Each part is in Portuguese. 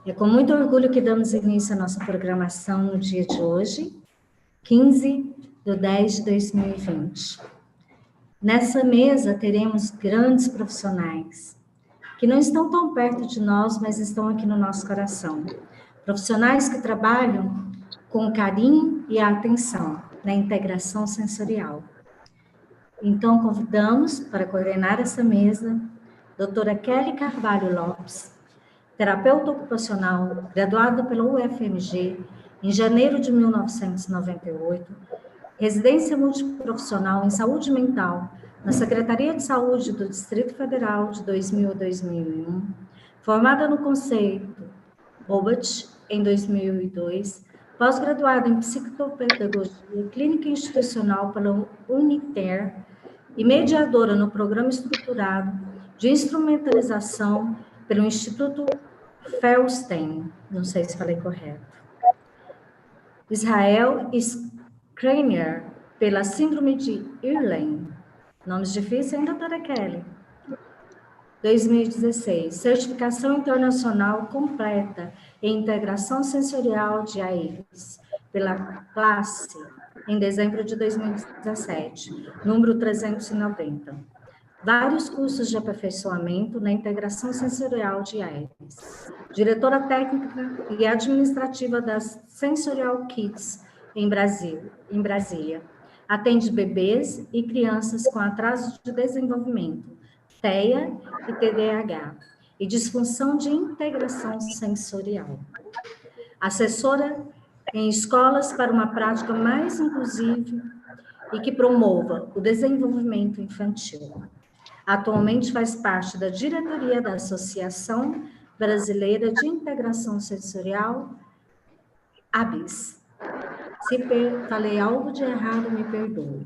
É com muito orgulho que damos início à nossa programação no dia de hoje, 15/10/2020. Nessa mesa teremos grandes profissionais, que não estão tão perto de nós, mas estão aqui no nosso coração. Profissionais que trabalham com carinho e atenção na integração sensorial. Então, convidamos para coordenar essa mesa, doutora Kelly Carvalho Lopes, terapeuta ocupacional, graduada pela UFMG em janeiro de 1998, residência multiprofissional em saúde mental na Secretaria de Saúde do Distrito Federal de 2000 a 2001, formada no conceito Bobat em 2002, pós-graduada em psicopedagogia clínica institucional pela Uniter e mediadora no programa estruturado de instrumentalização pelo Instituto Feldstein, não sei se falei correto. Israel Schreiner, pela Síndrome de Irlen. Nomes difíceis, hein, doutora Kelly? 2016, certificação internacional completa em integração sensorial de AIS, pela classe, em dezembro de 2017, número 390. Vários cursos de aperfeiçoamento na integração sensorial de AIS. Diretora técnica e administrativa das Sensorial Kids em Brasília. Atende bebês e crianças com atraso de desenvolvimento, TEA e TDAH, e disfunção de integração sensorial. Assessora em escolas para uma prática mais inclusiva e que promova o desenvolvimento infantil. Atualmente faz parte da diretoria da Associação Brasileira de Integração Sensorial, ABIS. Se falei algo de errado, me perdoe.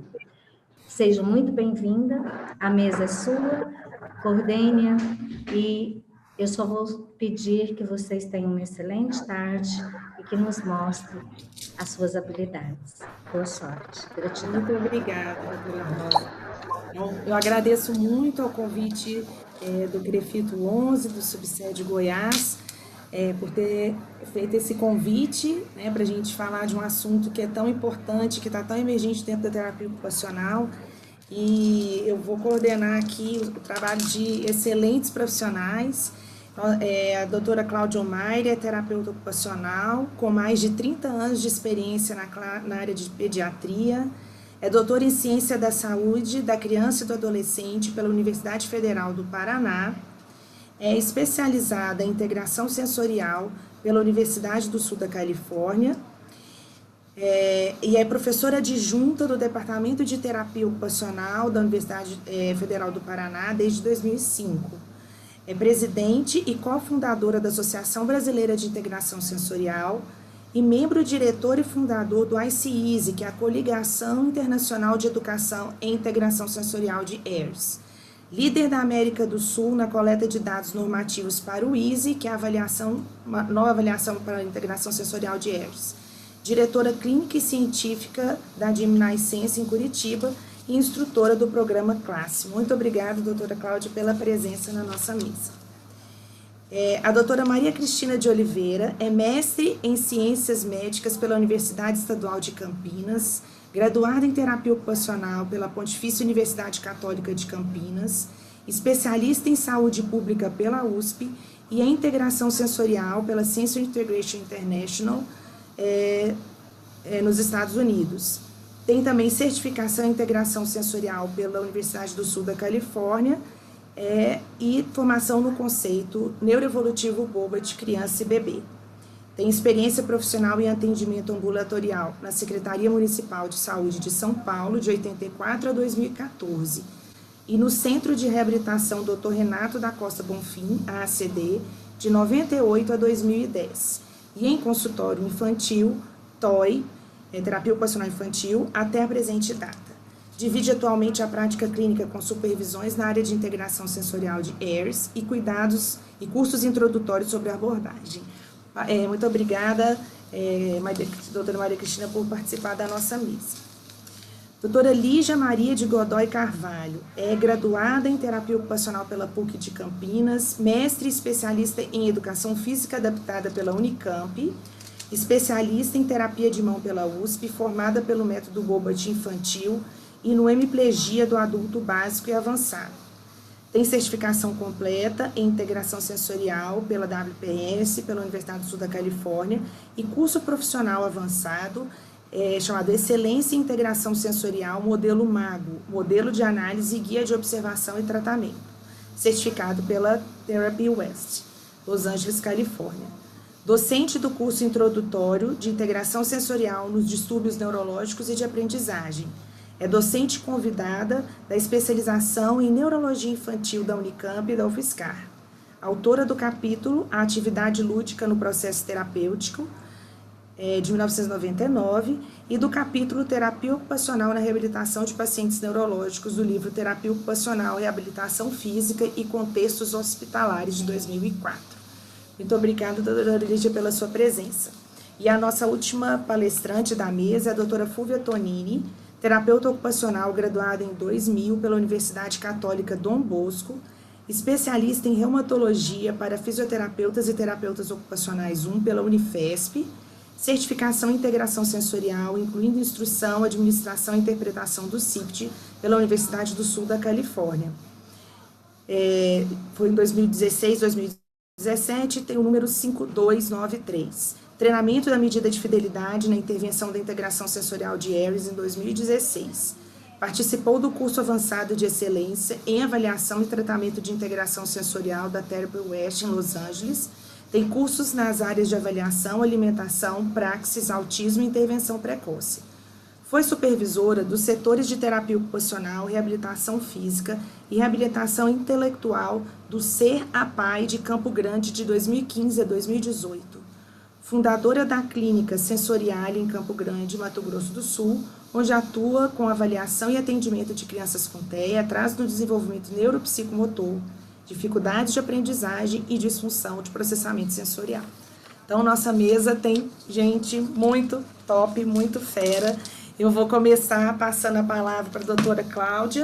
Seja muito bem-vinda, a mesa é sua, coordene-a, e eu só vou pedir que vocês tenham uma excelente tarde e que nos mostrem as suas habilidades. Boa sorte. Gratidão. Muito obrigada, doutora Rosa. Eu agradeço muito ao convite do Grefito 11, do Subsede Goiás, por ter feito esse convite, né, para a gente falar de um assunto que é tão importante, que está tão emergente dentro da terapia ocupacional. E eu vou coordenar aqui o trabalho de excelentes profissionais. A doutora Cláudia Omaire é terapeuta ocupacional, com mais de 30 anos de experiência na área de pediatria. É doutora em Ciência da Saúde da Criança e do Adolescente pela Universidade Federal do Paraná. É especializada em integração sensorial pela Universidade do Sul da Califórnia. E é professora adjunta do Departamento de Terapia Ocupacional da Universidade Federal do Paraná desde 2005. É presidente e cofundadora da Associação Brasileira de Integração Sensorial e membro diretor e fundador do ICEASY, que é a Coligação Internacional de Educação e Integração Sensorial de AIRS. Líder da América do Sul na coleta de dados normativos para o EASY, que é a nova avaliação para a integração sensorial de AIRS. Diretora clínica e científica da Gemini Sense em Curitiba e instrutora do programa Classe. Muito obrigada, doutora Cláudia, pela presença na nossa mesa. A doutora Maria Cristina de Oliveira é mestre em Ciências Médicas pela Universidade Estadual de Campinas, graduada em Terapia Ocupacional pela Pontifícia Universidade Católica de Campinas, especialista em Saúde Pública pela USP e em Integração Sensorial pela Sensor Integration International, nos Estados Unidos. Tem também certificação em integração sensorial pela Universidade do Sul da Califórnia e formação no conceito neuroevolutivo Bobat, criança e bebê. Tem experiência profissional em atendimento ambulatorial na Secretaria Municipal de Saúde de São Paulo, de 84 a 2014, e no Centro de Reabilitação Dr. Renato da Costa Bonfim, AACD, de 98 a 2010, e em consultório infantil, TOI, terapia ocupacional infantil, até a presente data. Divide atualmente a prática clínica com supervisões na área de integração sensorial de AIRS e cuidados e cursos introdutórios sobre a abordagem. Muito obrigada, doutora Maria Cristina, por participar da nossa mesa. Doutora Lígia Maria de Godoy Carvalho, é graduada em terapia ocupacional pela PUC de Campinas, mestre e especialista em educação física adaptada pela Unicamp, especialista em terapia de mão pela USP, formada pelo método Gobat infantil e no hemiplegia do adulto básico e avançado. Tem certificação completa em integração sensorial pela WPS, pela Universidade do Sul da Califórnia, e curso profissional avançado chamado Excelência em Integração Sensorial, modelo MAGO, modelo de análise e guia de observação e tratamento, certificado pela Therapy West, Los Angeles, Califórnia. Docente do curso introdutório de integração sensorial nos distúrbios neurológicos e de aprendizagem. É docente convidada da especialização em neurologia infantil da Unicamp e da UFSCar. Autora do capítulo A Atividade Lúdica no Processo Terapêutico, de 1999, e do capítulo Terapia Ocupacional na Reabilitação de Pacientes Neurológicos, do livro Terapia Ocupacional, Reabilitação Física e Contextos Hospitalares, de 2004. Muito obrigada, doutora Lígia, pela sua presença. E a nossa última palestrante da mesa é a doutora Fúvia Tonini, terapeuta ocupacional graduada em 2000 pela Universidade Católica Dom Bosco, especialista em reumatologia para fisioterapeutas e terapeutas ocupacionais 1 pela Unifesp, certificação em integração sensorial, incluindo instrução, administração e interpretação do CIPT pela Universidade do Sul da Califórnia. Foi em 2016, 2017, tem o número 5293. Treinamento da medida de fidelidade na intervenção da integração sensorial de Ares em 2016. Participou do curso avançado de excelência em avaliação e tratamento de integração sensorial da Therapy West em Los Angeles. Tem cursos nas áreas de avaliação, alimentação, praxis, autismo e intervenção precoce. Foi supervisora dos setores de terapia ocupacional, reabilitação física e reabilitação intelectual do Ser APAI de Campo Grande de 2015 a 2018. Fundadora da Clínica Sensorial em Campo Grande, Mato Grosso do Sul, onde atua com avaliação e atendimento de crianças com TEA, atraso no desenvolvimento neuropsicomotor, dificuldades de aprendizagem e disfunção de processamento sensorial. Então, nossa mesa tem gente muito top, muito fera. Eu vou começar passando a palavra para a doutora Cláudia,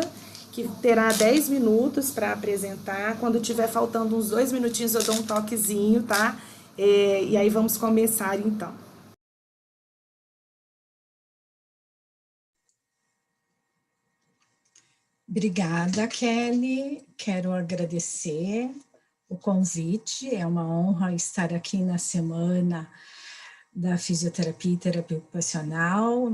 que terá 10 minutos para apresentar. Quando tiver faltando uns 2 minutinhos, eu dou um toquezinho, tá? E aí vamos começar, então. Obrigada, Kelly. Quero agradecer o convite. É uma honra estar aqui na Semana da Fisioterapia e Terapia Ocupacional,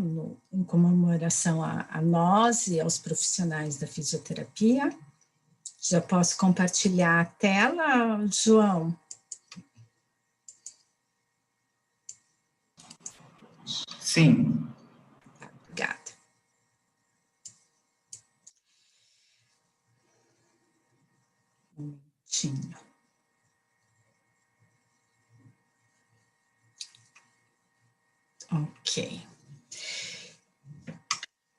em comemoração a nós e aos profissionais da fisioterapia. Já posso compartilhar a tela, João? Sim. Obrigada. Um minutinho. Ok.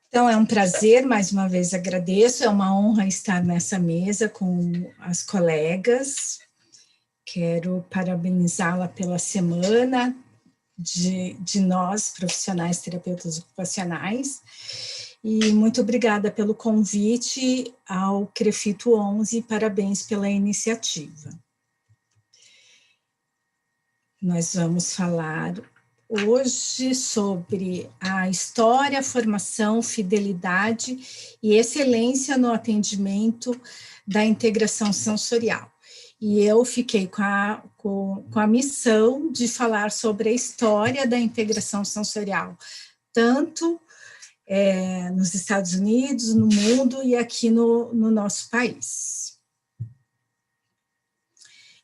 Então, é um prazer, mais uma vez agradeço, é uma honra estar nessa mesa com as colegas. Quero parabenizá-la pela semana de nós, profissionais terapeutas ocupacionais, e muito obrigada pelo convite ao CREFITO 11, parabéns pela iniciativa. Nós vamos falar hoje sobre a história, formação, fidelidade e excelência no atendimento da integração sensorial. E eu fiquei com a missão de falar sobre a história da integração sensorial, tanto nos Estados Unidos, no mundo e aqui no nosso país.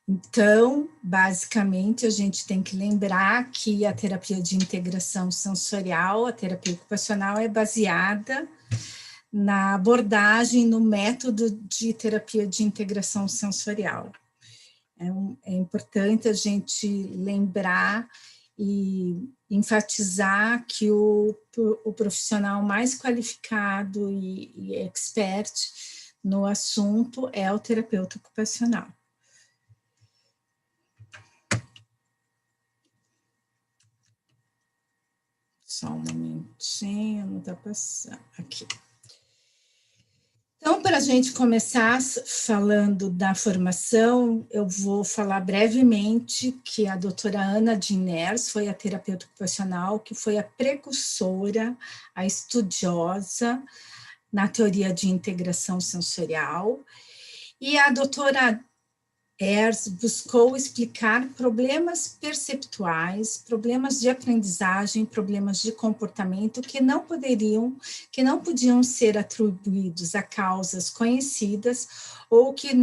Então, basicamente, a gente tem que lembrar que a terapia de integração sensorial, a terapia ocupacional, é baseada na abordagem, no método de terapia de integração sensorial. É importante a gente lembrar e enfatizar que o profissional mais qualificado e expert no assunto é o terapeuta ocupacional. Só um momentinho, não está passando aqui. Então, para a gente começar falando da formação, eu vou falar brevemente que a doutora Ana Diners foi a terapeuta ocupacional que foi a precursora, a estudiosa na teoria de integração sensorial, e a doutora Ayres buscou explicar problemas perceptuais, problemas de aprendizagem, problemas de comportamento que não podiam ser atribuídos a causas conhecidas ou que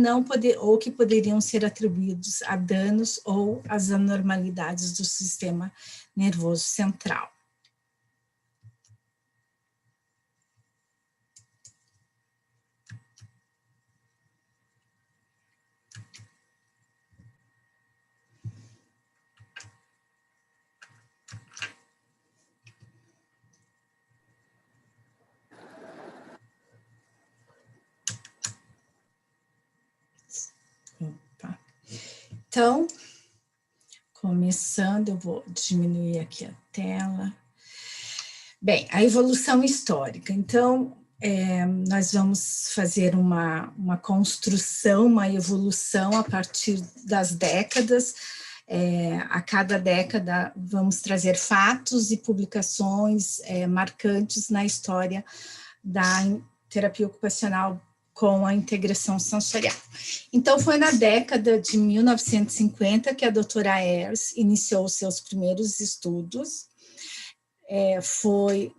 poderiam ser atribuídos a danos ou às anormalidades do sistema nervoso central. Então, começando, eu vou diminuir aqui a tela. Bem, a evolução histórica. Então, nós vamos fazer uma construção, uma evolução a partir das décadas. A cada década, vamos trazer fatos e publicações marcantes na história da terapia ocupacional com a integração sensorial. Então, foi na década de 1950 que a doutora Ayres iniciou seus primeiros estudos,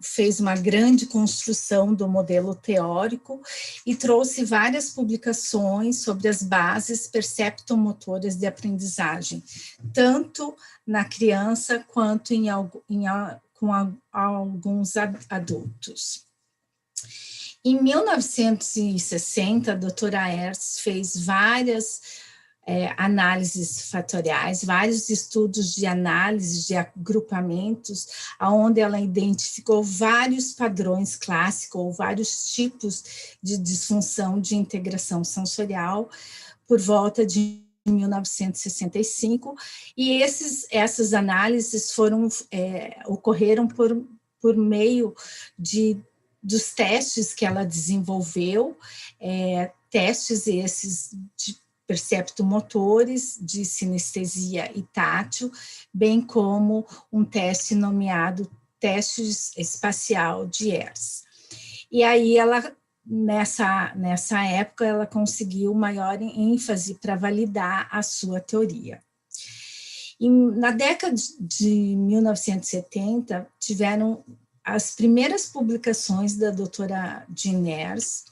fez uma grande construção do modelo teórico e trouxe várias publicações sobre as bases perceptomotoras de aprendizagem, tanto na criança quanto com alguns adultos. Em 1960, a doutora Ayres fez várias análises fatoriais, vários estudos de análise de agrupamentos, onde ela identificou vários padrões clássicos ou vários tipos de disfunção de integração sensorial por volta de 1965, e essas análises ocorreram por meio dos testes que ela desenvolveu, testes esses de perceptomotores, de sinestesia e tátil, bem como um teste nomeado teste espacial de Ayres. E aí ela, nessa época, ela conseguiu maior ênfase para validar a sua teoria. E na década de 1970, tiveram as primeiras publicações da doutora Diners,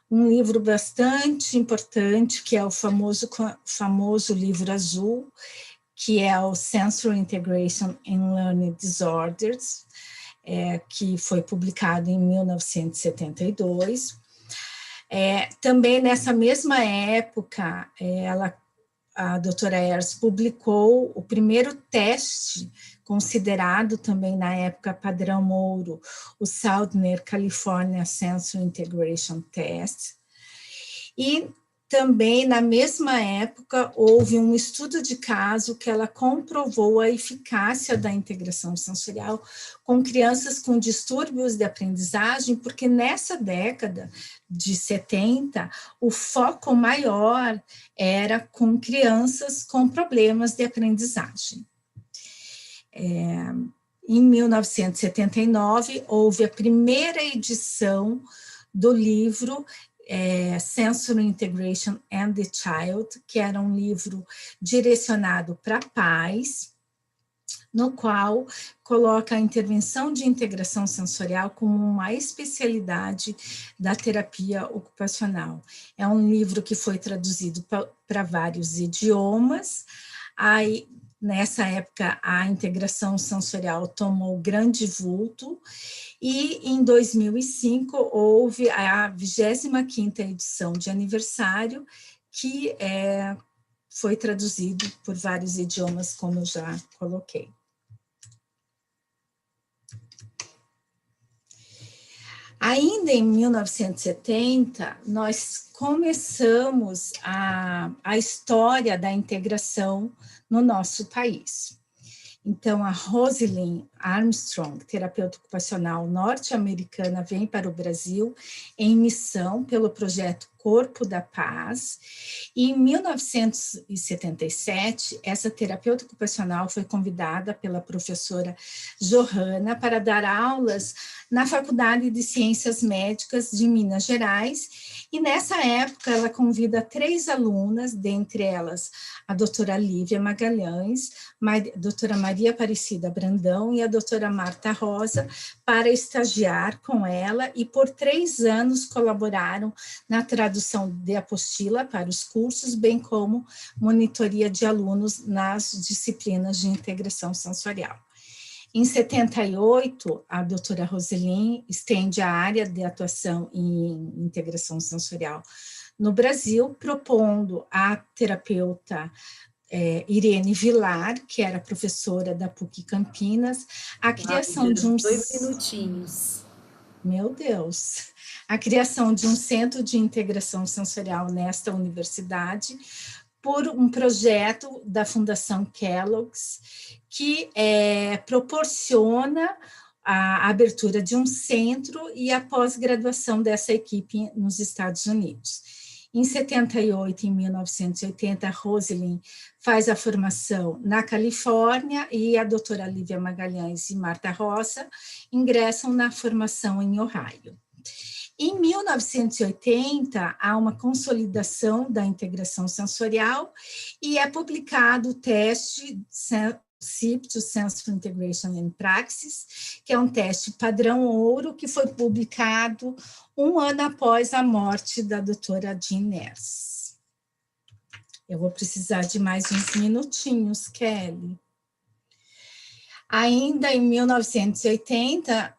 um livro bastante importante, que é o famoso livro azul, que é o Sensory Integration in Learning Disorders, que foi publicado em 1972. Também nessa mesma época, a doutora Ayres publicou o primeiro teste considerado também na época padrão ouro, o Southern California Sensory Integration Test. E também na mesma época houve um estudo de caso que ela comprovou a eficácia da integração sensorial com crianças com distúrbios de aprendizagem, porque nessa década de 70, o foco maior era com crianças com problemas de aprendizagem. Em 1979, houve a primeira edição do livro Sensory Integration and the Child, que era um livro direcionado para pais, no qual coloca a intervenção de integração sensorial como uma especialidade da terapia ocupacional. É um livro que foi traduzido para vários idiomas. Aí, nessa época, a integração sensorial tomou grande vulto, e em 2005 houve a 25ª edição de aniversário, que foi traduzido por vários idiomas, como eu já coloquei. Ainda em 1970, nós começamos a história da integração no nosso país. Então, a Rosalind Armstrong, terapeuta ocupacional norte-americana, vem para o Brasil em missão pelo projeto Corpo da Paz. E em 1977, essa terapeuta ocupacional foi convidada pela professora Johanna para dar aulas na Faculdade de Ciências Médicas de Minas Gerais. E nessa época, ela convida 3 alunas, dentre elas a doutora Lívia Magalhães, a doutora Maria Aparecida Brandão e a doutora Marta Rosa, para estagiar com ela, e por 3 anos colaboraram na tradução de apostila para os cursos, bem como monitoria de alunos nas disciplinas de integração sensorial. Em 78, a doutora Rosalind estende a área de atuação em integração sensorial no Brasil, propondo à terapeuta Irene Vilar, que era professora da PUC Campinas, a criação de 2 minutinhos. Meu Deus! A criação de um centro de integração sensorial nesta universidade, por um projeto da Fundação Kellogg's, que proporciona a abertura de um centro e a pós-graduação dessa equipe nos Estados Unidos. Em 78 e em 1980, Rosalind faz a formação na Califórnia e a doutora Lívia Magalhães e Marta Rosa ingressam na formação em Ohio. Em 1980, há uma consolidação da integração sensorial e é publicado o teste CIPT, Sensory Integration in Praxis, que é um teste padrão ouro que foi publicado 1 ano após a morte da doutora Jean Ners. Eu vou precisar de mais uns minutinhos, Kelly. Ainda em 1980,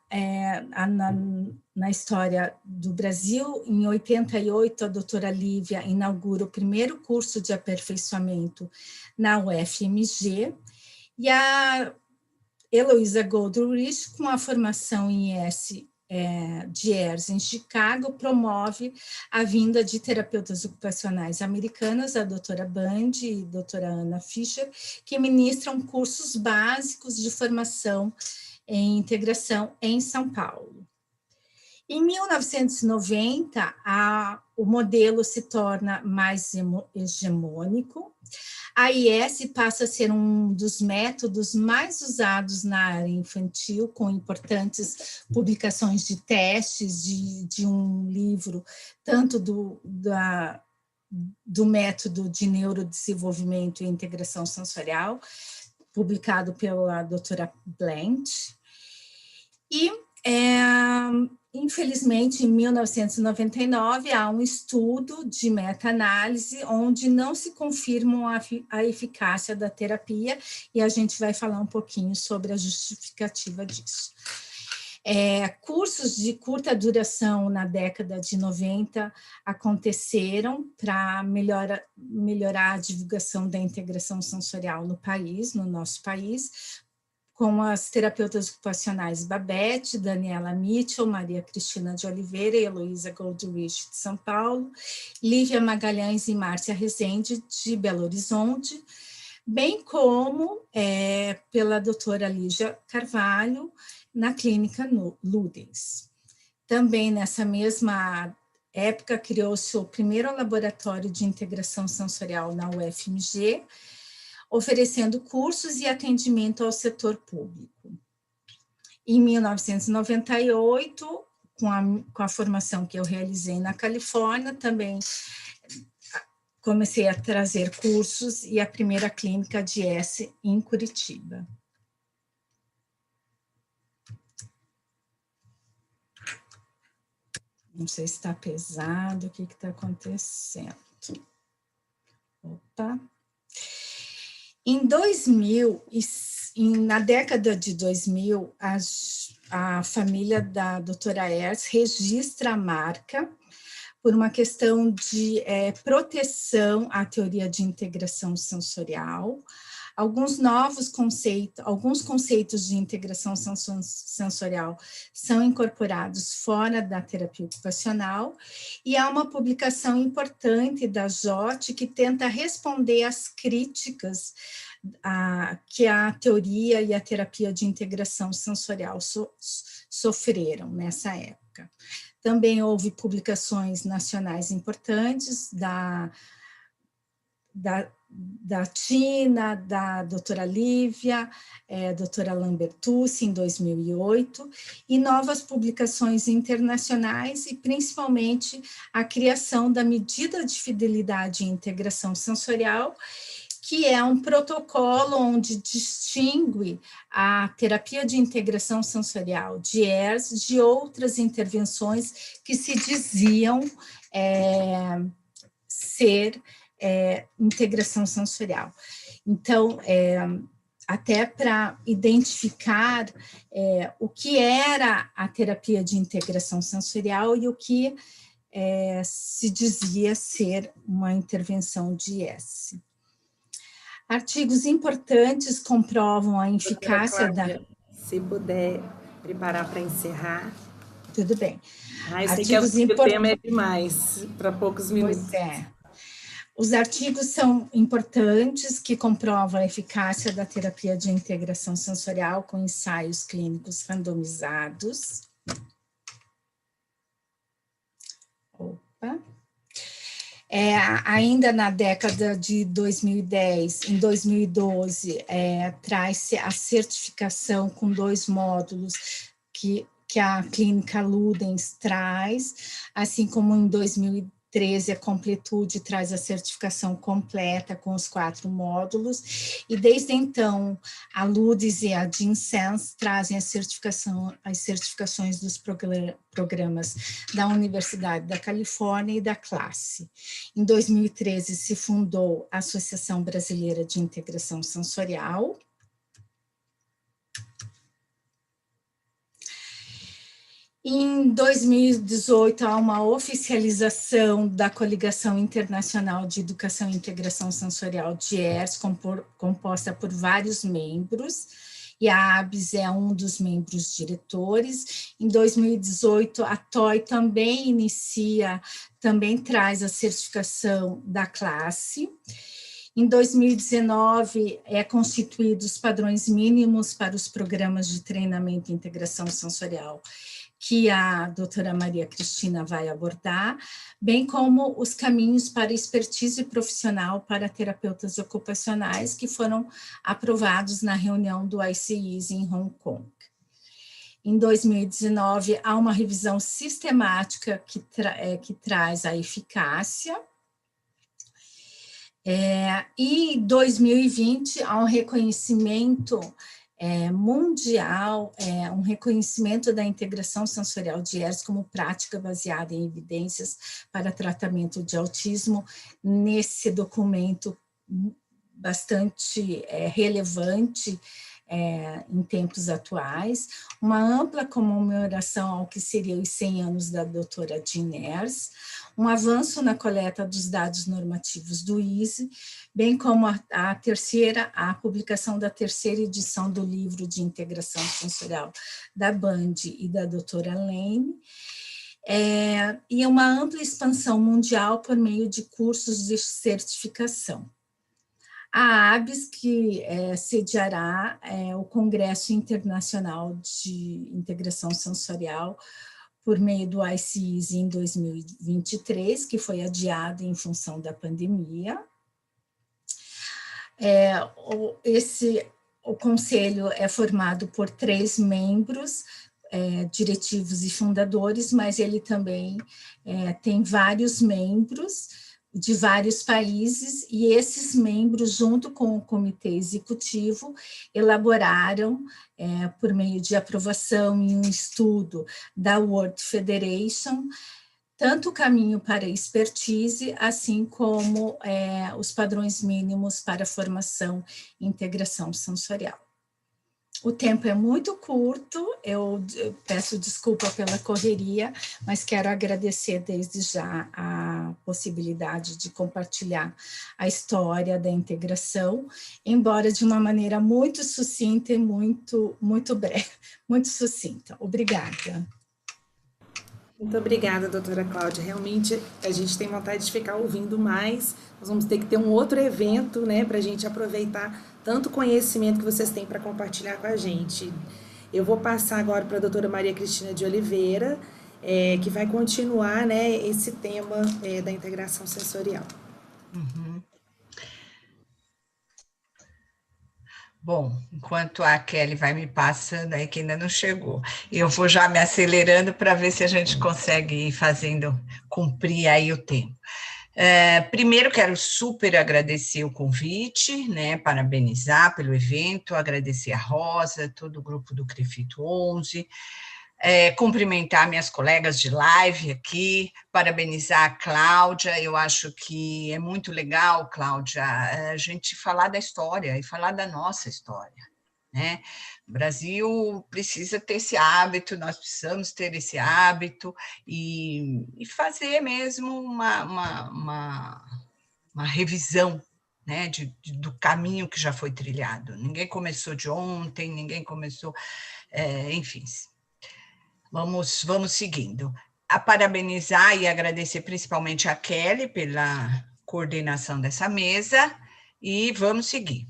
na história do Brasil, em 88, a doutora Lívia inaugura o primeiro curso de aperfeiçoamento na UFMG, e a Heloísa Goldrich, com a formação em de ERS em Chicago, promove a vinda de terapeutas ocupacionais americanas, a doutora Band e a doutora Ana Fischer, que ministram cursos básicos de formação em integração em São Paulo. Em 1990, o modelo se torna mais hegemônico. A IS passa a ser um dos métodos mais usados na área infantil, com importantes publicações de testes, de um livro, tanto do método de neurodesenvolvimento e integração sensorial, publicado pela doutora Blanche. E, infelizmente, em 1999, há um estudo de meta-análise onde não se confirma a eficácia da terapia, e a gente vai falar um pouquinho sobre a justificativa disso. Cursos de curta duração na década de 90 aconteceram para melhorar a divulgação da integração sensorial no nosso país, com as terapeutas ocupacionais Babette, Daniela Mitchell, Maria Cristina de Oliveira e Heloísa Goldrich de São Paulo, Lívia Magalhães e Márcia Rezende de Belo Horizonte, bem como pela doutora Lígia Carvalho, na clínica Ludens. Também nessa mesma época criou-se o primeiro laboratório de integração sensorial na UFMG, oferecendo cursos e atendimento ao setor público. Em 1998, com a formação que eu realizei na Califórnia, também comecei a trazer cursos e a primeira clínica de ES em Curitiba. Não sei se está pesado, o que está acontecendo. Opa. Em 2000, na década de 2000, a família da doutora Ers registra a marca por uma questão de proteção à teoria de integração sensorial. alguns conceitos de integração sensorial são incorporados fora da terapia ocupacional, e há uma publicação importante da JOT que tenta responder às críticas que a teoria e a terapia de integração sensorial sofreram nessa época. Também houve publicações nacionais importantes da Tina, da doutora Lívia, doutora Lambertucci, em 2008, e novas publicações internacionais, e principalmente a criação da medida de fidelidade e integração sensorial, que é um protocolo onde distingue a terapia de integração sensorial de ERS de outras intervenções que se diziam ser integração sensorial. Então, até para identificar o que era a terapia de integração sensorial e o que se dizia ser uma intervenção de ES. Artigos importantes comprovam a eficácia Cláudia, se puder preparar para encerrar. Tudo bem. Eu sei que o tema é demais, para poucos minutos. Pois é. Os artigos são importantes que comprovam a eficácia da terapia de integração sensorial com ensaios clínicos randomizados. Ainda na década de 2010, em 2012, traz-se a certificação com 2 módulos que a clínica Ludens traz, assim como em 2013 a Completude traz a certificação completa com os 4 módulos, e desde então a Ludens e a Ginsens trazem as certificações dos programas da Universidade da Califórnia e da Classe. Em 2013 se fundou a Associação Brasileira de Integração Sensorial. Em 2018, há uma oficialização da Coligação Internacional de Educação e Integração Sensorial de ERS, composta por vários membros, e a ABS é um dos membros diretores. Em 2018, a TOI também traz a certificação da classe. Em 2019, constituídos os padrões mínimos para os programas de treinamento e integração sensorial, que a doutora Maria Cristina vai abordar, bem como os caminhos para expertise profissional para terapeutas ocupacionais, que foram aprovados na reunião do ICES em Hong Kong. Em 2019, há uma revisão sistemática que traz a eficácia. E em 2020, há um reconhecimento mundial, um reconhecimento da integração sensorial de ERS como prática baseada em evidências para tratamento de autismo, nesse documento bastante relevante em tempos atuais, uma ampla comemoração ao que seriam os 100 anos da doutora Jean Ayres, um avanço na coleta dos dados normativos do ISE, bem como a publicação da 3ª edição do livro de integração sensorial da Band e da doutora Lane, e uma ampla expansão mundial por meio de cursos de certificação. A ABS, que sediará o Congresso Internacional de Integração Sensorial por meio do ICES em 2023, que foi adiado em função da pandemia. O conselho é formado por 3 membros, diretivos e fundadores, mas ele também tem vários membros de vários países, e esses membros, junto com o comitê executivo, elaboraram, por meio de aprovação em um estudo da World Federation, tanto o caminho para a expertise, assim como os padrões mínimos para a formação e integração sensorial. O tempo é muito curto, eu peço desculpa pela correria, mas quero agradecer desde já a possibilidade de compartilhar a história da integração, embora de uma maneira muito sucinta e muito breve, muito sucinta. Obrigada. Muito obrigada, doutora Cláudia. Realmente, a gente tem vontade de ficar ouvindo mais. Nós vamos ter que ter um outro evento, né, para a gente aproveitar tanto conhecimento que vocês têm para compartilhar com a gente. Eu vou passar agora para a doutora Maria Cristina de Oliveira, que vai continuar, né, esse tema da integração sensorial. Uhum. Bom, enquanto a Kelly vai me passando aí, que ainda não chegou, eu vou já me acelerando para ver se a gente consegue ir fazendo, cumprir aí o tempo. Primeiro, quero super agradecer o convite, né, parabenizar pelo evento, agradecer a Rosa, todo o grupo do CREFITO 11, cumprimentar minhas colegas de live aqui, parabenizar a Cláudia. Eu acho que é muito legal, Cláudia, a gente falar da história e falar da nossa história, né? O Brasil precisa ter esse hábito, nós precisamos ter esse hábito e fazer mesmo uma revisão, né, do caminho que já foi trilhado. Ninguém começou de ontem, ninguém começou, enfim. Vamos seguindo. A parabenizar e agradecer principalmente a Kelly pela coordenação dessa mesa e vamos seguir.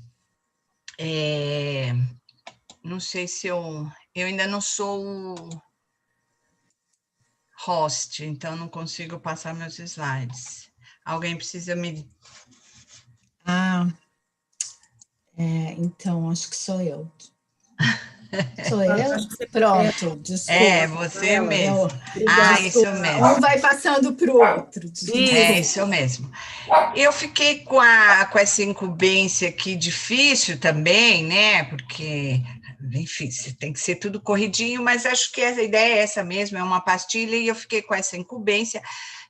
Não sei se eu ainda não sou host, então não consigo passar meus slides. Alguém precisa me... Então, acho que sou eu. Sou eu? Pronto, desculpa. É, você mesmo. Isso mesmo. Um vai passando para o outro. Desculpa. É, isso mesmo. Eu fiquei com essa incumbência aqui difícil também, né? Porque, enfim, tem que ser tudo corridinho, mas acho que a ideia é essa mesmo, é uma pastilha, e eu fiquei com essa incumbência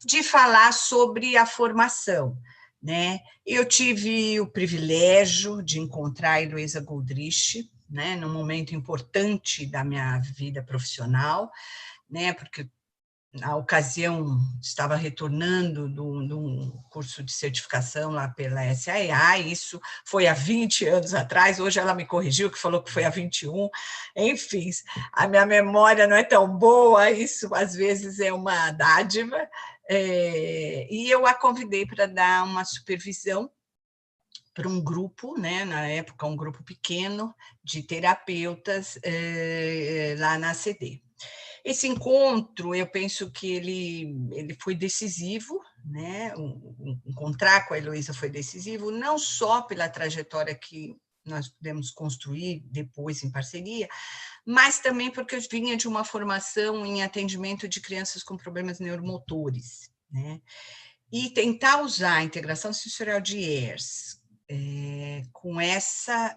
de falar sobre a formação, né? Eu tive o privilégio de encontrar a Heloísa Goldrich, né, num momento importante da minha vida profissional, né, porque na ocasião estava retornando de um curso de certificação lá pela SAEA, isso foi há 20 anos atrás, hoje ela me corrigiu, que falou que foi há 21, enfim, a minha memória não é tão boa, isso às vezes é uma dádiva, e eu a convidei para dar uma supervisão para um grupo, né, na época um grupo pequeno de terapeutas lá na CD. Esse encontro, eu penso que ele foi decisivo, né, encontrar com a Heloísa foi decisivo, não só pela trajetória que nós pudemos construir depois em parceria, mas também porque eu vinha de uma formação em atendimento de crianças com problemas neuromotores, né, e tentar usar a integração sensorial de ERS com essa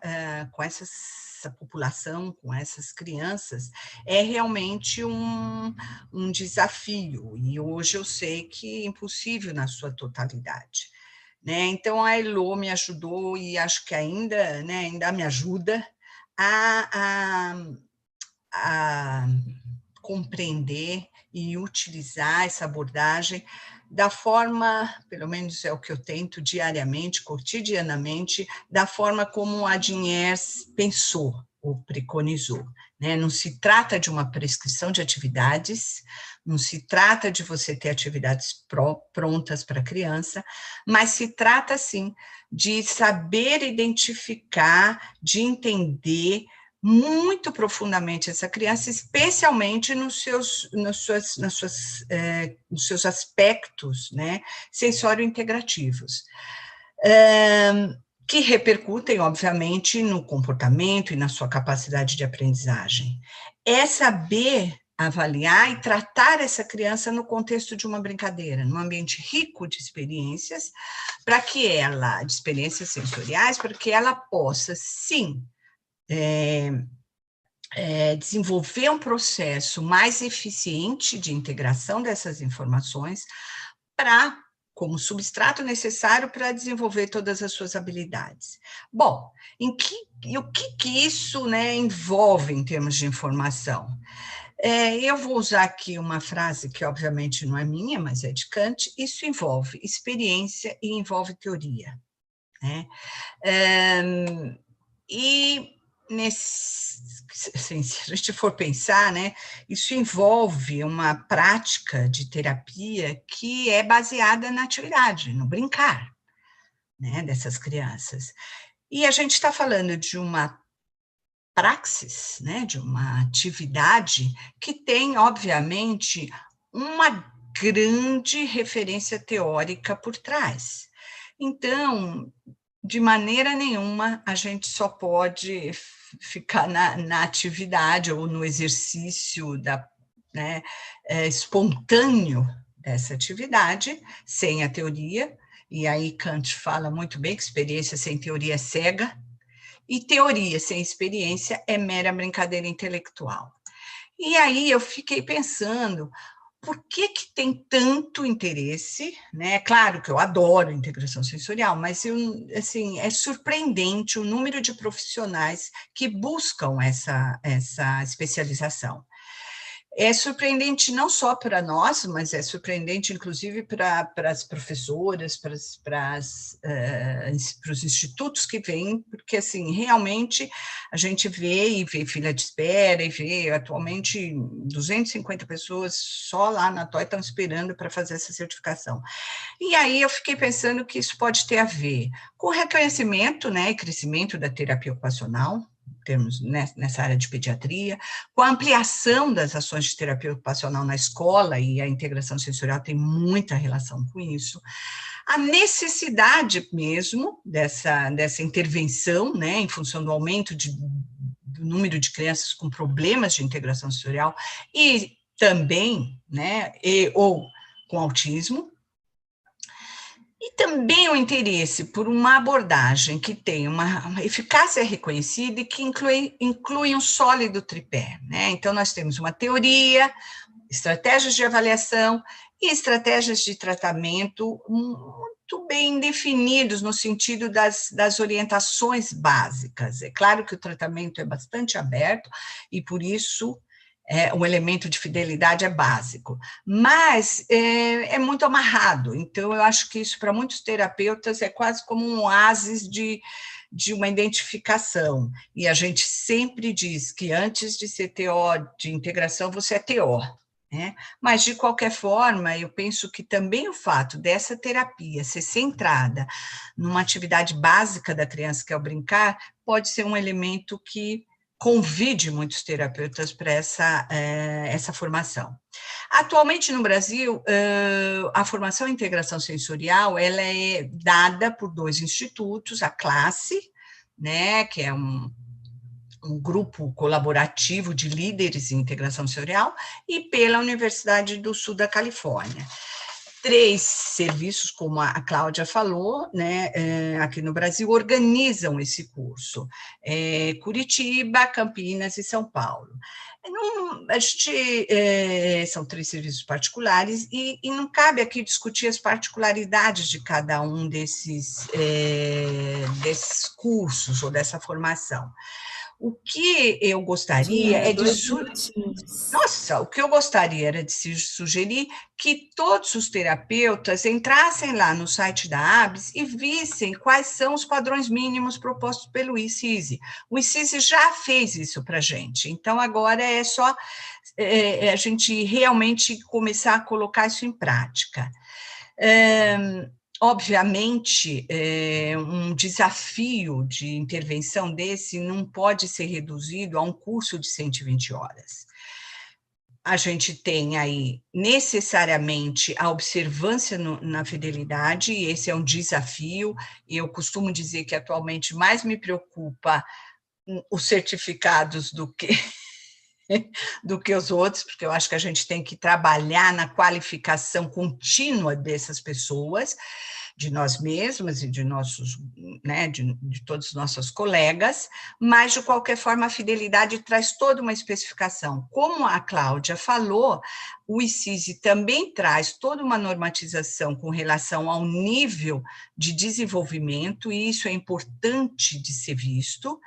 população, com essas crianças, é realmente um desafio, e hoje eu sei que é impossível na sua totalidade, né? Então, a Elo me ajudou, e acho que ainda, né, ainda me ajuda a compreender e utilizar essa abordagem da forma, pelo menos é o que eu tento diariamente, cotidianamente, da forma como a Jean Ayres pensou ou preconizou, né? Não se trata de uma prescrição de atividades, não se trata de você ter atividades prontas para a criança, mas se trata, sim, de saber identificar, de entender muito profundamente essa criança, especialmente nos seus aspectos, né, sensório-integrativos, que repercutem, obviamente, no comportamento e na sua capacidade de aprendizagem. É saber avaliar e tratar essa criança no contexto de uma brincadeira, num ambiente rico de experiências, de experiências sensoriais, para que ela possa, sim, desenvolver um processo mais eficiente de integração dessas informações para como substrato necessário para desenvolver todas as suas habilidades. Bom, e o que isso, né, envolve em termos de informação? Eu vou usar aqui uma frase que, obviamente, não é minha, mas é de Kant. Isso envolve experiência e envolve teoria, né? E assim, se a gente for pensar, né, isso envolve uma prática de terapia que é baseada na atividade, no brincar, né, dessas crianças. E a gente está falando de uma praxis, né, de uma atividade que tem, obviamente, uma grande referência teórica por trás. Então, de maneira nenhuma, a gente só pode ficar na atividade ou no exercício né, espontâneo dessa atividade, sem a teoria, e aí Kant fala muito bem que experiência sem teoria é cega, e teoria sem experiência é mera brincadeira intelectual. E aí eu fiquei pensando, por que tem tanto interesse, né? Claro que eu adoro integração sensorial, mas assim, é surpreendente o número de profissionais que buscam essa especialização. É surpreendente não só para nós, mas é surpreendente, inclusive, para as professoras, para os institutos que vêm, porque, assim, realmente a gente vê fila de espera, e vê atualmente 250 pessoas só lá na TOI estão esperando para fazer essa certificação. E aí eu fiquei pensando que isso pode ter a ver com o reconhecimento, né, e crescimento da terapia ocupacional, termos nessa área de pediatria, com a ampliação das ações de terapia ocupacional na escola, e a integração sensorial tem muita relação com isso, a necessidade mesmo dessa intervenção, né, em função do aumento do número de crianças com problemas de integração sensorial, e também, né, ou com autismo, e também o interesse por uma abordagem que tem uma eficácia reconhecida e que inclui um sólido tripé, né? Então, nós temos uma teoria, estratégias de avaliação e estratégias de tratamento muito bem definidos no sentido das orientações básicas. É claro que o tratamento é bastante aberto e, por isso, o elemento de fidelidade é básico, mas é muito amarrado, então eu acho que isso para muitos terapeutas é quase como um oásis de uma identificação, e a gente sempre diz que antes de ser TO de integração, você é TO, né? Mas de qualquer forma, eu penso que também o fato dessa terapia ser centrada numa atividade básica da criança, que é o brincar, pode ser um elemento que convide muitos terapeutas para essa formação. Atualmente, no Brasil, a formação em integração sensorial ela é dada por 2 institutos, a Classe, né, que é um grupo colaborativo de líderes em integração sensorial, e pela Universidade do Sul da Califórnia. 3 serviços, como a Cláudia falou, né, aqui no Brasil, organizam esse curso. Curitiba, Campinas e São Paulo. São 3 serviços particulares e não cabe aqui discutir as particularidades de cada um desses cursos ou dessa formação. O que eu gostaria é de... Nossa, o que eu gostaria era de sugerir que todos os terapeutas entrassem lá no site da ABS e vissem quais são os padrões mínimos propostos pelo ICISE. O ICISE já fez isso para a gente, então agora é só a gente realmente começar a colocar isso em prática. Obviamente, um desafio de intervenção desse não pode ser reduzido a um curso de 120 horas. A gente tem aí, necessariamente, a observância na fidelidade, e esse é um desafio. Eu costumo dizer que, atualmente, mais me preocupa os certificados do que os outros, porque eu acho que a gente tem que trabalhar na qualificação contínua dessas pessoas. de nós mesmas e de nossos, né, de todos os nossos colegas, mas, de qualquer forma, a fidelidade traz toda uma especificação. Como a Cláudia falou, o ICISE também traz toda uma normatização com relação ao nível de desenvolvimento, e isso é importante de ser visto,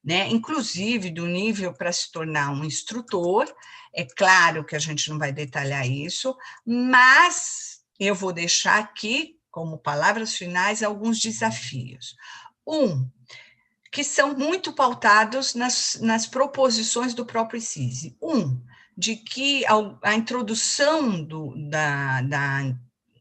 né? Inclusive do nível para se tornar um instrutor. É claro que a gente não vai detalhar isso, mas eu vou deixar aqui, como palavras finais, alguns desafios. Que são muito pautados nas proposições do próprio ICISE. De que a introdução da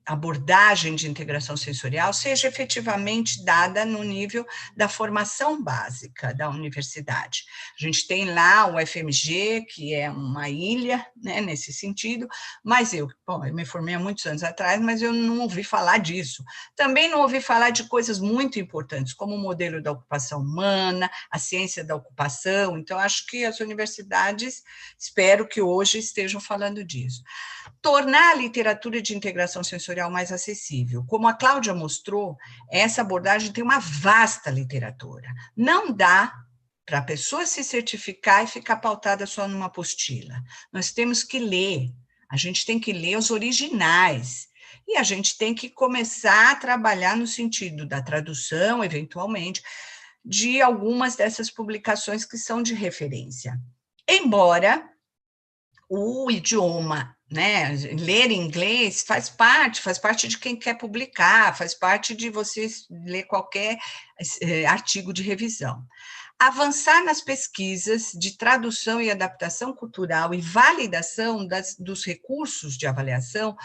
abordagem de integração sensorial seja efetivamente dada no nível da formação básica da universidade. A gente tem lá o FMG, que é uma ilha, né, nesse sentido, mas eu me formei há muitos anos atrás, mas eu não ouvi falar disso. Também não ouvi falar de coisas muito importantes, como o modelo da ocupação humana, a ciência da ocupação. Então, acho que as universidades, espero que hoje estejam falando disso. Tornar a literatura de integração sensorial mais acessível. Como a Cláudia mostrou, essa abordagem tem uma vasta literatura. Não dá para a pessoa se certificar e ficar pautada só numa apostila. Nós temos que ler, a gente tem que ler os originais, e a gente tem que começar a trabalhar no sentido da tradução, eventualmente, de algumas dessas publicações que são de referência. Embora o idioma, né, ler inglês faz parte de quem quer publicar, faz parte de você ler qualquer artigo de revisão. Avançar nas pesquisas de tradução e adaptação cultural e validação dos recursos de avaliação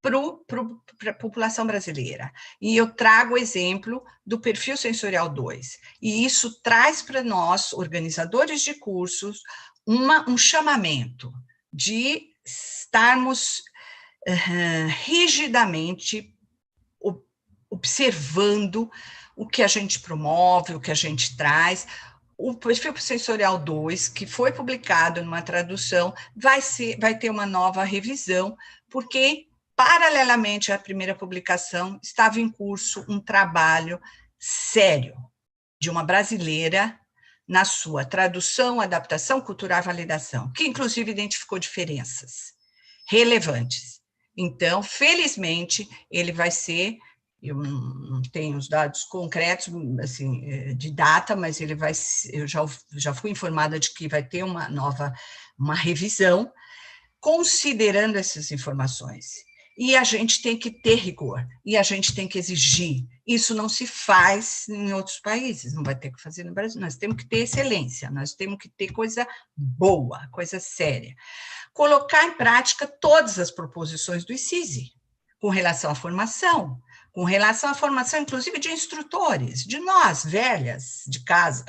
para a população brasileira. E eu trago o exemplo do Perfil Sensorial 2, e isso traz para nós, organizadores de cursos, um chamamento de estarmos rigidamente observando o que a gente promove, o que a gente traz. O Perfil Sensorial 2, que foi publicado numa tradução, vai ter uma nova revisão, porque, paralelamente à primeira publicação, estava em curso um trabalho sério de uma brasileira na sua tradução, adaptação cultural e validação, que inclusive identificou diferenças relevantes. Então, felizmente, ele vai ser, eu não tenho os dados concretos, assim, de data, mas ele vai, eu já fui informada de que vai ter uma revisão, considerando essas informações. E a gente tem que ter rigor, e a gente tem que exigir. Isso não se faz em outros países, não vai ter que fazer no Brasil. Nós temos que ter excelência, nós temos que ter coisa boa, coisa séria. Colocar em prática todas as proposições do ICISE, com relação à formação, inclusive de instrutores, de nós, velhas de casa,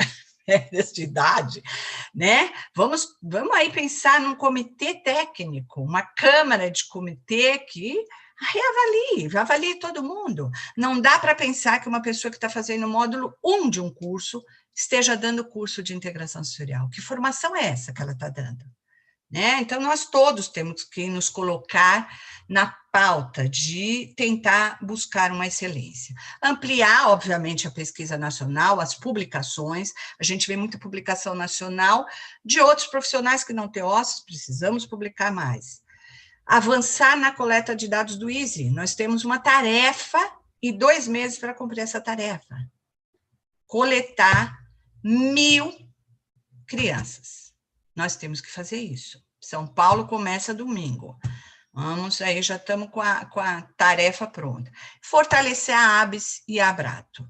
de idade, né? Vamos aí pensar num comitê técnico, uma câmara de comitê que avalie todo mundo. Não dá para pensar que uma pessoa que está fazendo o módulo 1 de um curso esteja dando curso de integração sensorial. Que formação é essa que ela está dando? Né? Então, nós todos temos que nos colocar na pauta de tentar buscar uma excelência. Ampliar, obviamente, a pesquisa nacional, as publicações, a gente vê muita publicação nacional de outros profissionais que não têm ossos, precisamos publicar mais. Avançar na coleta de dados do ISE, nós temos uma tarefa e 2 meses para cumprir essa tarefa. Coletar 1.000 crianças. Nós temos que fazer isso. São Paulo começa domingo. Vamos aí, já estamos com a tarefa pronta. Fortalecer a ABS e a Abrato.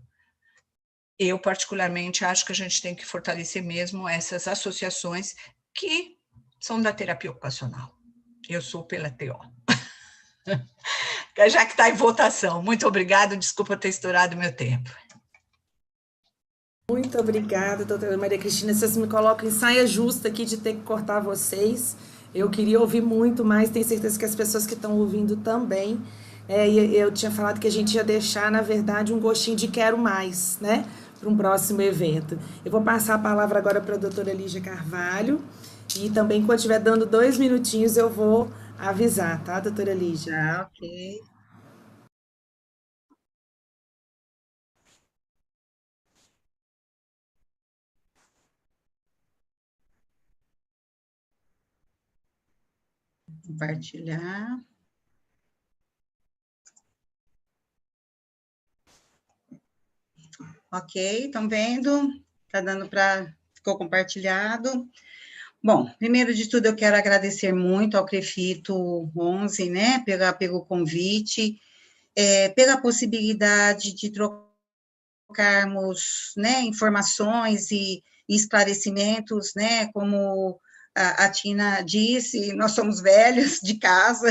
Eu, particularmente, acho que a gente tem que fortalecer mesmo essas associações que são da terapia ocupacional. Eu sou pela TO. Já que está em votação. Muito obrigada, desculpa ter estourado o meu tempo. Muito obrigada, doutora Maria Cristina. Vocês me colocam em saia justa aqui de ter que cortar vocês. Eu queria ouvir muito mais, tenho certeza que as pessoas que estão ouvindo também. E eu tinha falado que a gente ia deixar, na verdade, um gostinho de quero mais, né? Para um próximo evento. Eu vou passar a palavra agora para a doutora Lígia Carvalho. E também, quando estiver dando 2 minutinhos, eu vou avisar, tá, doutora Lígia? Ok. Compartilhar. Ok, estão vendo? Está dando para... Ficou compartilhado. Bom, primeiro de tudo, eu quero agradecer muito ao CREFITO 11, né, pelo convite, pela possibilidade de trocarmos, né, informações e esclarecimentos, né, como a Tina disse, nós somos velhos de casa,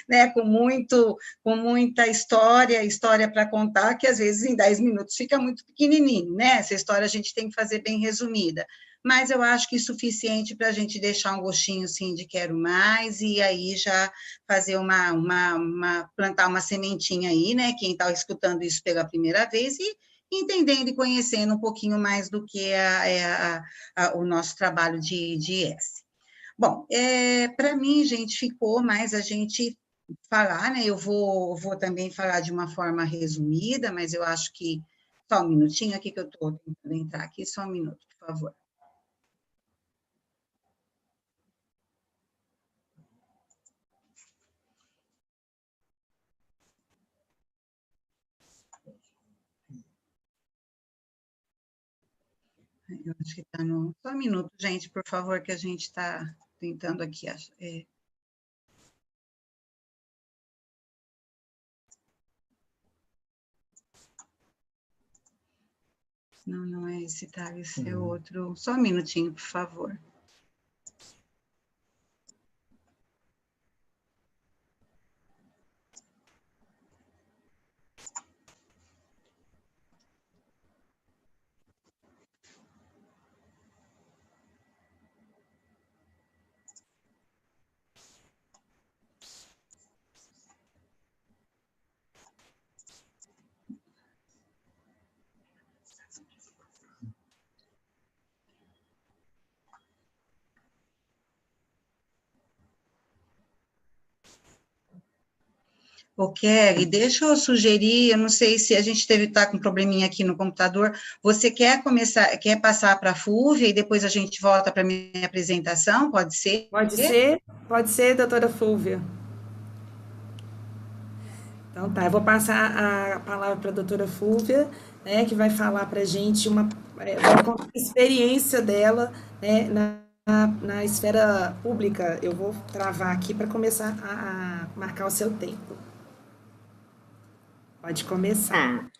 né, com muita história para contar, que às vezes em 10 minutos fica muito pequenininho, né, essa história a gente tem que fazer bem resumida, mas eu acho que é suficiente para a gente deixar um gostinho, sim, de quero mais, e aí já fazer plantar uma sementinha aí, né, quem está escutando isso pela primeira vez, e entendendo e conhecendo um pouquinho mais do que o nosso trabalho de IS. Bom, para mim, gente, ficou mais a gente falar, né, eu vou também falar de uma forma resumida, mas eu acho que, só um minutinho aqui que eu estou tentando entrar aqui, só um minuto, por favor. Eu acho que está no... Só um minuto, gente, por favor, que a gente está tentando aqui. Não, não é esse, tá? Esse é outro. Só um minutinho, por favor. Ô, Kelly, deixa eu sugerir, eu não sei se a gente tá com um probleminha aqui no computador, você quer passar para a Fúvia e depois a gente volta para a minha apresentação, pode ser? Pode ser, doutora Fúvia. Então tá, eu vou passar a palavra para a doutora Fúvia, né, que vai falar para a gente vai contar a experiência dela, né, na esfera pública. Eu vou travar aqui para começar a marcar o seu tempo. Pode começar.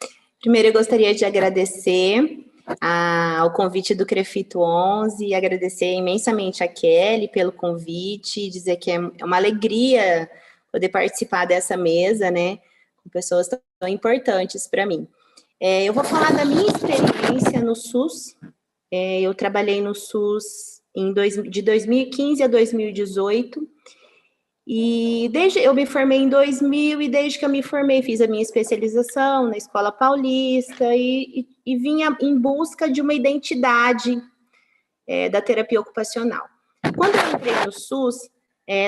Primeiro, eu gostaria de agradecer ao convite do CREFITO 11, e agradecer imensamente a Kelly pelo convite, dizer que é uma alegria poder participar dessa mesa, né, com pessoas tão importantes para mim. Eu vou falar da minha experiência no SUS. Eu trabalhei no SUS de 2015 a 2018, e eu me formei em 2000, e desde que eu me formei, fiz a minha especialização na Escola Paulista, e vinha em busca de uma identidade da terapia ocupacional. Quando eu entrei no SUS,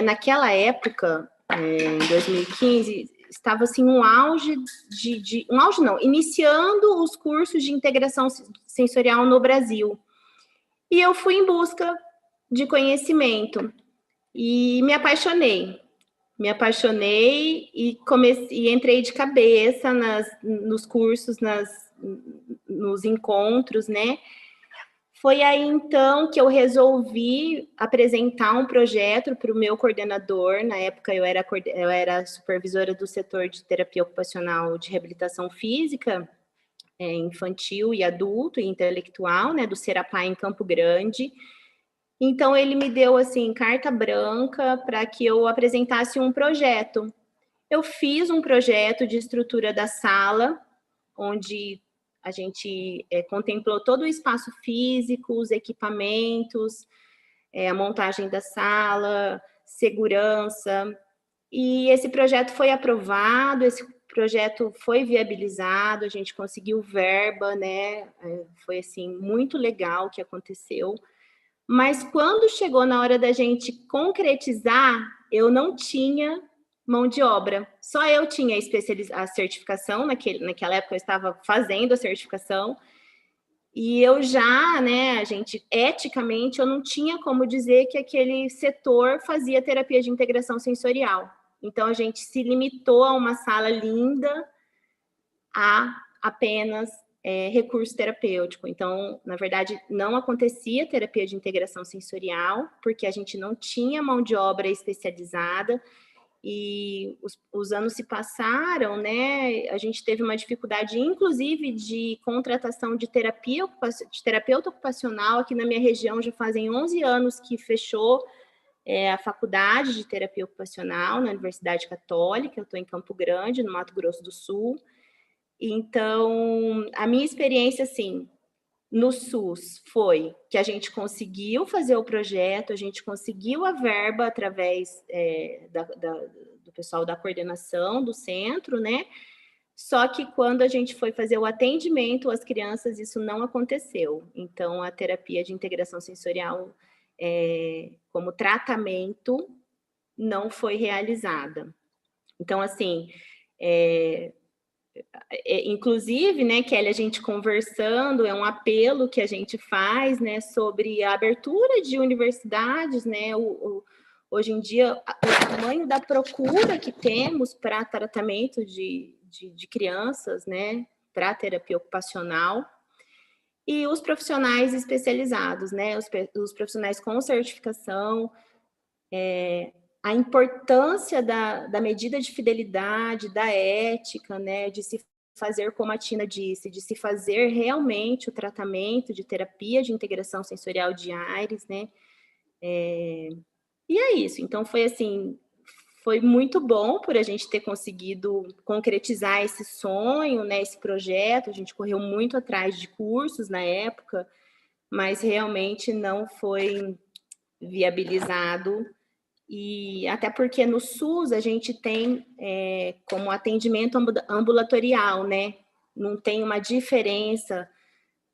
naquela época, em 2015, estava assim um auge iniciando os cursos de integração sensorial no Brasil. E eu fui em busca de conhecimento. E me apaixonei e entrei de cabeça nos cursos, nos encontros, né? Foi aí, então, que eu resolvi apresentar um projeto para o meu coordenador. Na época, eu era supervisora do setor de terapia ocupacional de reabilitação física, infantil e adulto e intelectual, né, do Serapá, em Campo Grande. Então, ele me deu, assim, carta branca para que eu apresentasse um projeto. Eu fiz um projeto de estrutura da sala, onde a gente contemplou todo o espaço físico, os equipamentos, a montagem da sala, segurança. E esse projeto foi aprovado, esse projeto foi viabilizado, a gente conseguiu verba, né? Foi, assim, muito legal o que aconteceu. Mas quando chegou na hora da gente concretizar, eu não tinha mão de obra. Só eu tinha a certificação, naquela época eu estava fazendo a certificação, E eu já, né, a gente, eticamente, eu não tinha como dizer que aquele setor fazia terapia de integração sensorial. Então, a gente se limitou a uma sala linda, a apenas recurso terapêutico. Então, na verdade, não acontecia terapia de integração sensorial, porque a gente não tinha mão de obra especializada, e os anos se passaram, né? A gente teve uma dificuldade, inclusive, de contratação de terapeuta ocupacional. Aqui na minha região já fazem 11 anos que fechou a faculdade de terapia ocupacional na Universidade Católica. Eu estou em Campo Grande, no Mato Grosso do Sul. Então, a minha experiência, assim, no SUS foi que a gente conseguiu fazer o projeto, a gente conseguiu a verba através do pessoal da coordenação do centro, né? Só que quando a gente foi fazer o atendimento às crianças, isso não aconteceu. Então, a terapia de integração sensorial como tratamento não foi realizada. Então, assim, inclusive, né, Kelly, a gente conversando, é um apelo que a gente faz, né, sobre a abertura de universidades, né, hoje em dia, o tamanho da procura que temos para tratamento de crianças, né, para terapia ocupacional, e os profissionais especializados, né, os profissionais com certificação, a importância da medida de fidelidade, da ética, né, de se fazer, como a Tina disse, de se fazer realmente o tratamento de terapia de integração sensorial de Aires, né, e é isso. Então, foi assim, foi muito bom por a gente ter conseguido concretizar esse sonho, né, esse projeto. A gente correu muito atrás de cursos na época, mas realmente não foi viabilizado. E até porque no SUS a gente tem como atendimento ambulatorial, né? Não tem uma diferença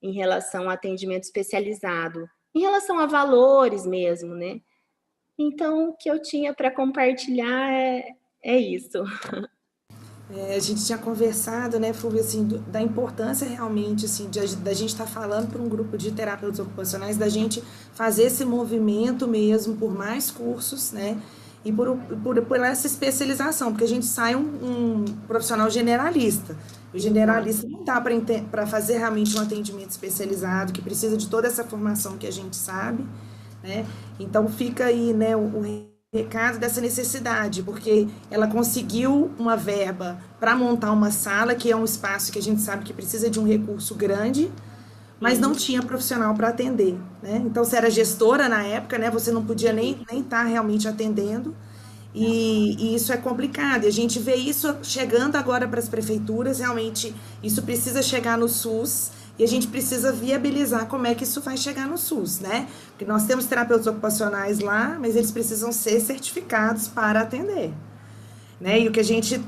em relação ao atendimento especializado, em relação a valores mesmo, né? Então, o que eu tinha para compartilhar é isso. A gente tinha conversado, né, Fulvia, assim, da importância realmente, assim, da gente estar falando para um grupo de terapeutas ocupacionais, da gente fazer esse movimento mesmo por mais cursos, né, e por essa especialização, porque a gente sai um profissional generalista. O generalista não dá para fazer realmente um atendimento especializado, que precisa de toda essa formação que a gente sabe, né, então fica aí, né, o recado dessa necessidade, porque ela conseguiu uma verba para montar uma sala, que é um espaço que a gente sabe que precisa de um recurso grande, mas não tinha profissional para atender, né? Então, você era gestora na época, né? Você não podia nem estar realmente atendendo, e isso é complicado, e a gente vê isso chegando agora para as prefeituras. Realmente, isso precisa chegar no SUS, e a gente precisa viabilizar como é que isso vai chegar no SUS, né? Porque nós temos terapeutas ocupacionais lá, mas eles precisam ser certificados para atender, né? E o que a gente...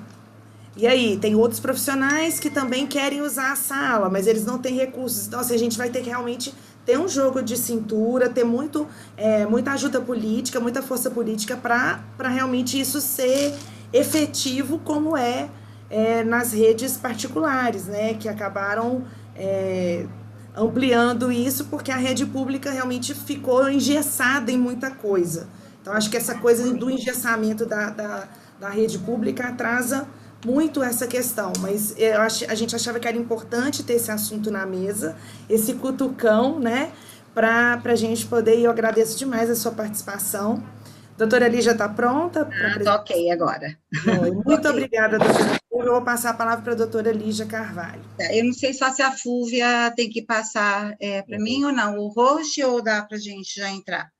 E aí, tem outros profissionais que também querem usar a sala, mas eles não têm recursos. Então, assim, a gente vai ter que realmente ter um jogo de cintura, ter muita ajuda política, muita força política para realmente isso ser efetivo, como nas redes particulares, né? Que acabaram... ampliando isso, porque a rede pública realmente ficou engessada em muita coisa. Então, acho que essa coisa do engessamento da rede pública atrasa muito essa questão, mas a gente achava que era importante ter esse assunto na mesa, esse cutucão, né, para a gente poder, e eu agradeço demais a sua participação. Doutora Lígia está pronta? Tá ok agora. Bom, muito obrigada, doutora. Eu vou passar a palavra para a doutora Lígia Carvalho. Eu não sei só se a Fúvia tem que passar para mim ou não, o host, ou dá para a gente já entrar?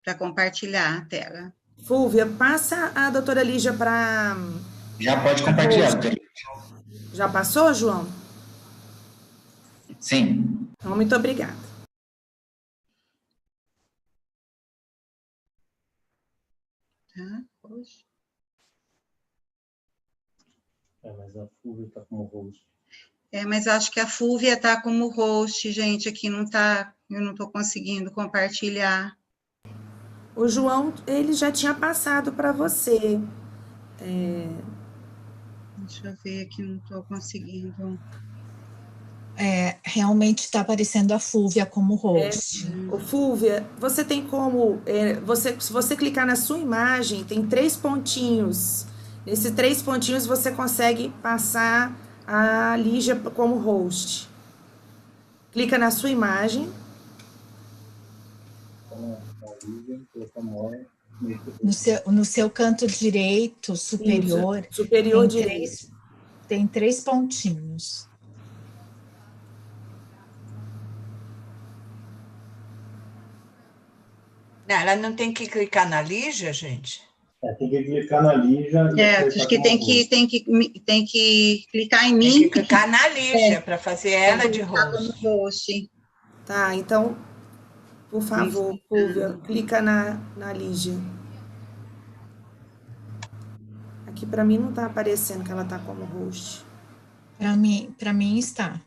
Para compartilhar a tela. Fúvia, passa a doutora Lígia para... Já pode compartilhar, doutora. Já passou, João? Sim. Então, muito obrigada. Tá, hoje. Mas a Fúvia está como host. Mas acho que a Fúvia está como host, gente, aqui não está, eu não estou conseguindo compartilhar. O João, ele já tinha passado para você. Deixa eu ver aqui, não estou conseguindo. Realmente está aparecendo a Fúvia como host. Ô, Fúvia, você tem como, se você clicar na sua imagem, tem 3 pontinhos. Nesses 3 pontinhos você consegue passar a Lígia como host. Clica na sua imagem. No seu canto direito superior, Isso, superior direito. Tem 3 pontinhos. Não, ela não tem que clicar na Lígia, gente? Tem que clicar na Lígia. Acho que tem que clicar em mim. Tem que clicar na Lígia para fazer ela de host. Tá, então, por favor, Fúvia, clica na Lígia. Aqui para mim não está aparecendo que ela está como host. Para mim está.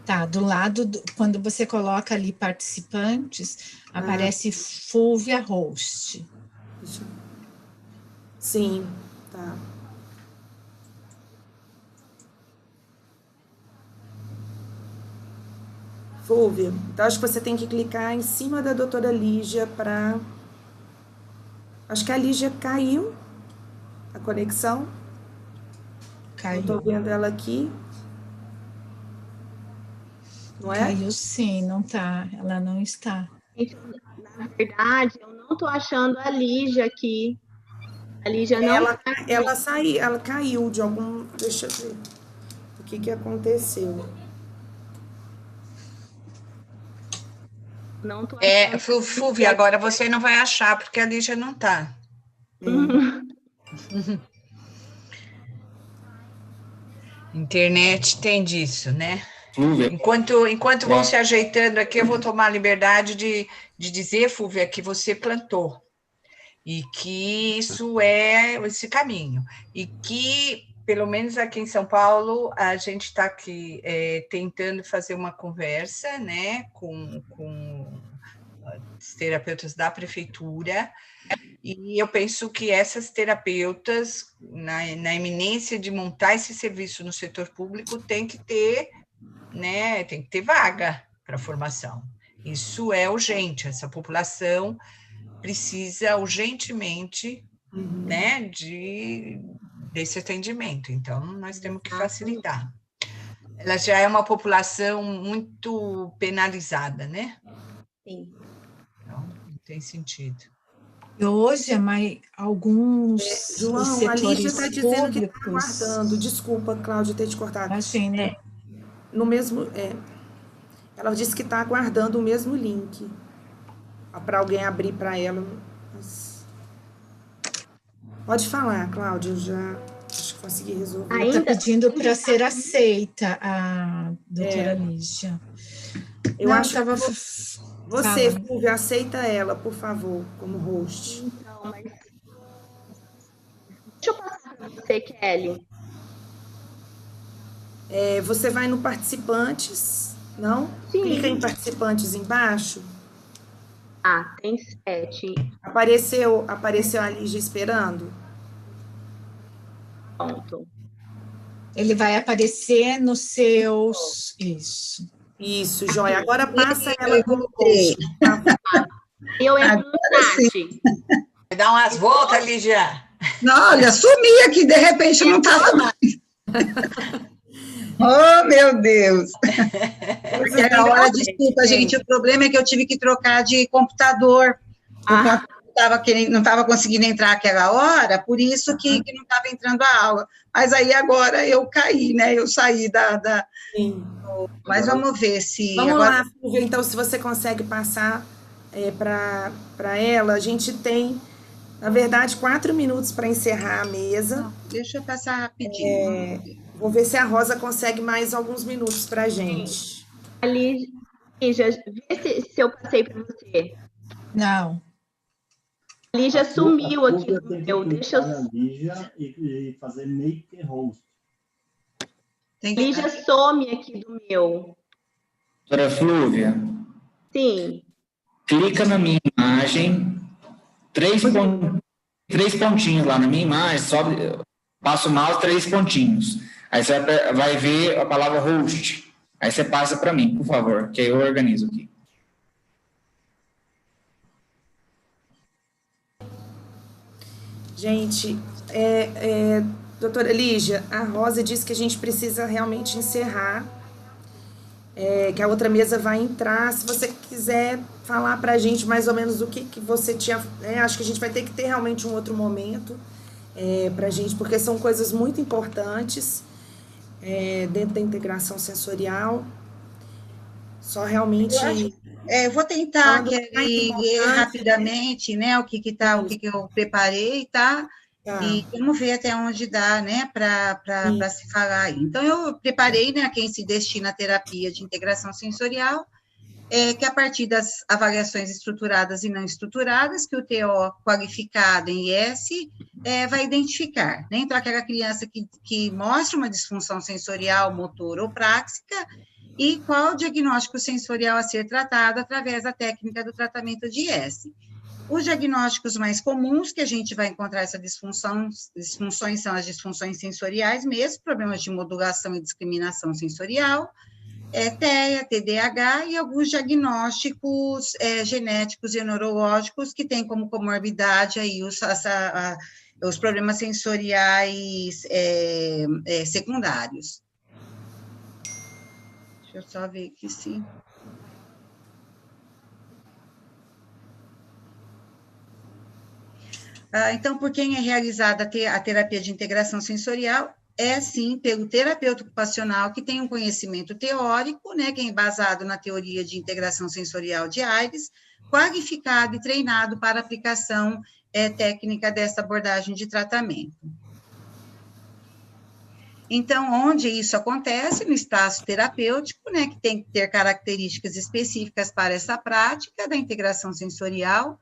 Tá, do lado, quando você coloca ali participantes, aparece Fúvia host. Sim, tá. Fúvia, então acho que você tem que clicar em cima da doutora Lígia para... Acho que a Lígia caiu, a conexão. Caiu. Estou vendo ela aqui. Não é? Caiu sim, não tá, ela não está. Na verdade, eu não estou achando a Lígia aqui. A Lígia não está aqui. Ela caiu de algum... Deixa eu ver o que aconteceu. Não tô achando. Fúvia, agora você não vai achar, porque a Lígia não está. Internet tem disso, né? Enquanto vão se ajeitando aqui, eu vou tomar a liberdade de dizer, Fúvia, que você plantou. E que isso é esse caminho. E que, pelo menos aqui em São Paulo, a gente está aqui tentando fazer uma conversa, né, com os terapeutas da prefeitura, e eu penso que essas terapeutas, na iminência de montar esse serviço no setor público, tem que ter vaga para formação. Isso é urgente, essa população precisa urgentemente, né, desse atendimento. Então, nós temos que facilitar. Ela já é uma população muito penalizada, né? Sim. Então, não tem sentido. E hoje, alguns João, a Lígia está dizendo que está públicos... aguardando. Desculpa, Cláudia, ter te cortado. Imagina. No mesmo... ela disse que está aguardando o mesmo link para alguém abrir para ela. Mas... Pode falar, Cláudia, eu já acho que consegui resolver. Ela está pedindo para ser aceita, a doutora Lígia. Eu acho que você, Fúvia, aceita ela, por favor, como host. Então, mas... Deixa eu passar para você, Kelly. Você vai no participantes, não? Sim. Clica em participantes embaixo. Tem 7. Apareceu a Lígia esperando? Pronto. Ele vai aparecer nos seus... Isso, joia. Agora passa ela como host. Eu entro no chat. Dá umas voltas, Lígia. Não, olha, sumi aqui, de repente não estava mais. Oh, meu Deus! Era hora, desculpa, gente, o problema é que eu tive que trocar de computador. Não estava conseguindo entrar aquela hora, por isso que não estava entrando a aula. Mas aí agora eu caí, né? Eu saí Sim. Mas vamos ver se... Vamos lá, Fúvia, então, se você consegue passar para ela. A gente tem, na verdade, 4 minutos para encerrar a mesa. Deixa eu passar rapidinho. Vou ver se a Rosa consegue mais alguns minutos para a gente. Lígia, vê se eu passei para você. Não. A Lígia sumiu aqui do meu. Deixa eu... Lígia e fazer make host. Lígia some aqui do meu. Doutora Flúvia. Sim. Clica na minha imagem, 3 pontos. 3 pontinhos lá na minha imagem, sobe, passa o mouse, 3 pontinhos. Aí você vai ver a palavra host. Aí você passa para mim, por favor, que aí eu organizo aqui. Gente, doutora Lígia, a Rosa disse que a gente precisa realmente encerrar, que a outra mesa vai entrar. Se você quiser falar para a gente mais ou menos o que você tinha... acho que a gente vai ter que ter realmente um outro momento para a gente, porque são coisas muito importantes dentro da integração sensorial. Só realmente... Eu vou tentar ler rapidamente, né, o que eu preparei, tá? E vamos ver até onde dá, né, para se falar aí. Então, eu preparei, né, quem se destina à terapia de integração sensorial, que a partir das avaliações estruturadas e não estruturadas, que o TO qualificado em IS vai identificar, né? Então, aquela criança que mostra uma disfunção sensorial, motor ou prática, e qual o diagnóstico sensorial a ser tratado através da técnica do tratamento de IS. Os diagnósticos mais comuns que a gente vai encontrar essa disfunções são as disfunções sensoriais mesmo, problemas de modulação e discriminação sensorial, TEA, TDAH e alguns diagnósticos genéticos e neurológicos que têm como comorbidade aí os problemas sensoriais secundários. Deixa eu só ver aqui, sim. Então, por quem é realizada a terapia de integração sensorial? Sim, pelo terapeuta ocupacional que tem um conhecimento teórico, né, que é embasado na teoria de integração sensorial de Aires, qualificado e treinado para aplicação técnica dessa abordagem de tratamento. Então, onde isso acontece? No espaço terapêutico, né, que tem que ter características específicas para essa prática da integração sensorial.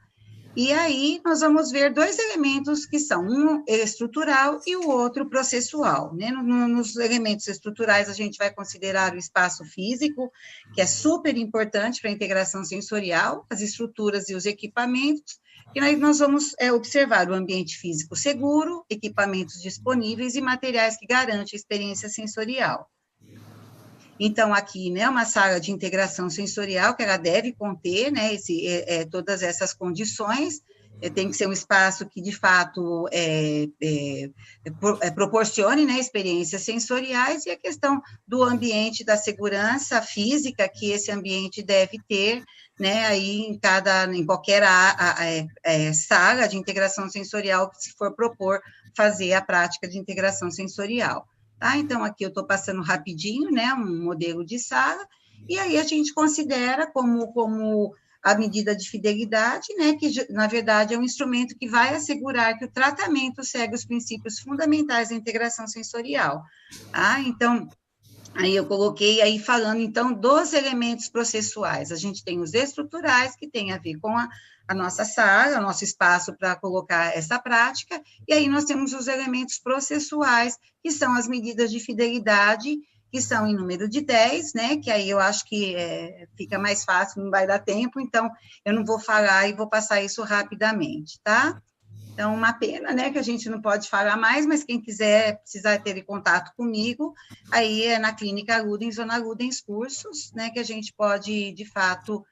E aí, nós vamos ver 2 elementos que são, um estrutural e o outro processual, né? Nos elementos estruturais, a gente vai considerar o espaço físico, que é super importante para a integração sensorial, as estruturas e os equipamentos, e aí nós vamos observar o ambiente físico seguro, equipamentos disponíveis e materiais que garantem a experiência sensorial. Então, aqui, né, uma sala de integração sensorial que ela deve conter, né, todas essas condições, tem que ser um espaço que, de fato, proporcione, né, experiências sensoriais, e a questão do ambiente da segurança física que esse ambiente deve ter, né, aí em qualquer sala de integração sensorial que se for propor fazer a prática de integração sensorial. Tá? Então, aqui eu estou passando rapidinho, né, um modelo de sala, e aí a gente considera como a medida de fidelidade, né, que na verdade é um instrumento que vai assegurar que o tratamento segue os princípios fundamentais da integração sensorial. Tá? Então, aí eu coloquei aí falando, então, dos elementos processuais. A gente tem os estruturais, que tem a ver com a nossa sala, o nosso espaço para colocar essa prática, e aí nós temos os elementos processuais, que são as medidas de fidelidade, que são em número de 10, né, que aí eu acho que fica mais fácil, não vai dar tempo, então eu não vou falar e vou passar isso rapidamente, tá? Então, uma pena, né, que a gente não pode falar mais, mas quem quiser, precisar ter contato comigo, aí é na Clínica Ludens ou na Ludens Cursos, né, que a gente pode, de fato,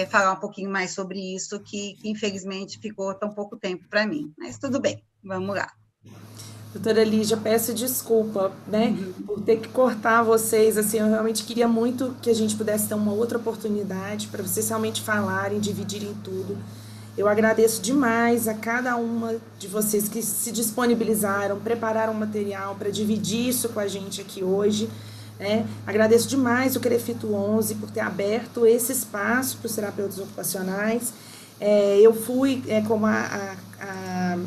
falar um pouquinho mais sobre isso, que infelizmente ficou tão pouco tempo para mim. Mas tudo bem, vamos lá. Doutora Lígia, peço desculpa, né, por ter que cortar vocês, assim, eu realmente queria muito que a gente pudesse ter uma outra oportunidade para vocês realmente falarem, dividirem tudo. Eu agradeço demais a cada uma de vocês que se disponibilizaram, prepararam material para dividir isso com a gente aqui hoje, né? Agradeço demais o CREFITO 11 por ter aberto esse espaço para os terapeutas ocupacionais. Eu fui, como a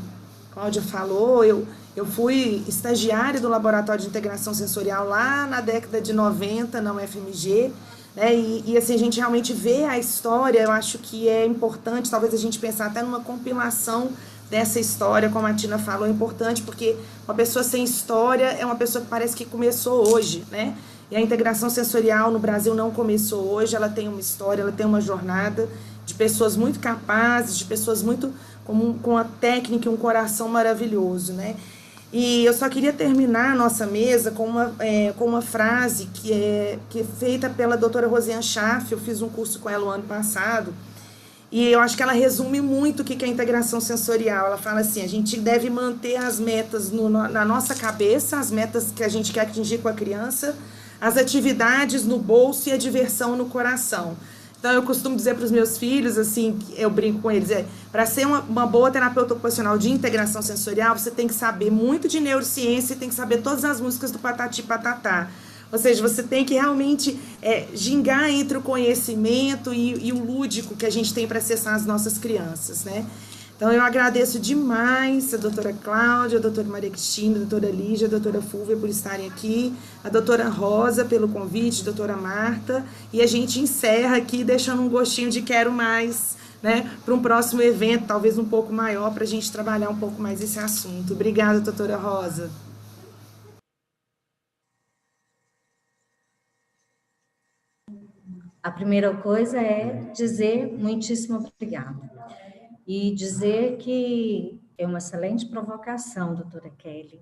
Cláudia falou, eu fui estagiária do Laboratório de Integração Sensorial lá na década de 90, na UFMG, né? E assim, a gente realmente vê a história, eu acho que é importante, talvez a gente pensar até numa compilação dessa história, como a Tina falou, é importante, porque uma pessoa sem história é uma pessoa que parece que começou hoje, né? E a integração sensorial no Brasil não começou hoje, ela tem uma história, ela tem uma jornada de pessoas muito capazes, de pessoas muito com a técnica e um coração maravilhoso, né? E eu só queria terminar a nossa mesa com uma frase que é feita pela doutora Rosiane Schaff. Eu fiz um curso com ela o ano passado, e eu acho que ela resume muito o que é a integração sensorial. Ela fala assim: a gente deve manter as metas na nossa cabeça, as metas que a gente quer atingir com a criança, as atividades no bolso e a diversão no coração. Então, eu costumo dizer para os meus filhos, assim, eu brinco com eles, para ser uma boa terapeuta ocupacional de integração sensorial, você tem que saber muito de neurociência e tem que saber todas as músicas do Patati Patatá. Ou seja, você tem que realmente gingar entre o conhecimento e o lúdico que a gente tem para acessar as nossas crianças, né? Então, eu agradeço demais a doutora Cláudia, a doutora Maria Cristina, a doutora Lígia, a doutora Fúvia por estarem aqui, a doutora Rosa pelo convite, a doutora Marta, e a gente encerra aqui deixando um gostinho de quero mais, né, para um próximo evento, talvez um pouco maior, para a gente trabalhar um pouco mais esse assunto. Obrigada, doutora Rosa. A primeira coisa é dizer muitíssimo obrigada. E dizer que é uma excelente provocação, doutora Kelly,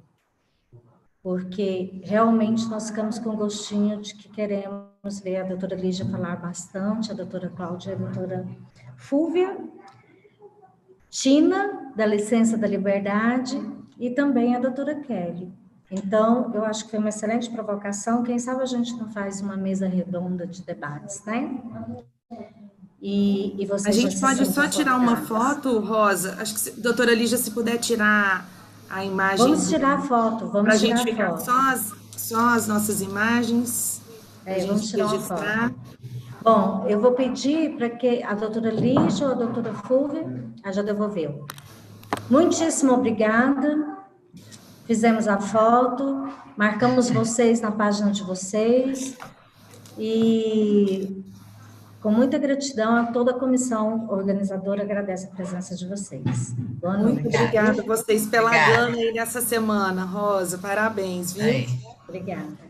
porque realmente nós ficamos com gostinho de que queremos ver a doutora Lígia falar bastante, a doutora Cláudia e a doutora Fúvia, Tina, da Licença da Liberdade, e também a doutora Kelly. Então, eu acho que foi uma excelente provocação. Quem sabe a gente não faz uma mesa redonda de debates, né? E vocês a gente pode só tirar uma foto, Rosa? Acho que, doutora Lígia, se puder tirar a imagem. Vamos tirar a foto, vamos tirar a foto. Para a gente ficar só as nossas imagens. Vamos tirar uma foto. Bom, eu vou pedir para que a doutora Lígia ou a doutora Fúvia, já devolveu. Muitíssimo obrigada. Fizemos a foto, marcamos vocês na página de vocês e... com muita gratidão a toda a comissão organizadora, agradece a presença de vocês. Boa noite. Muito obrigada a vocês pela gana aí nessa semana, Rosa. Parabéns, viu? Obrigada.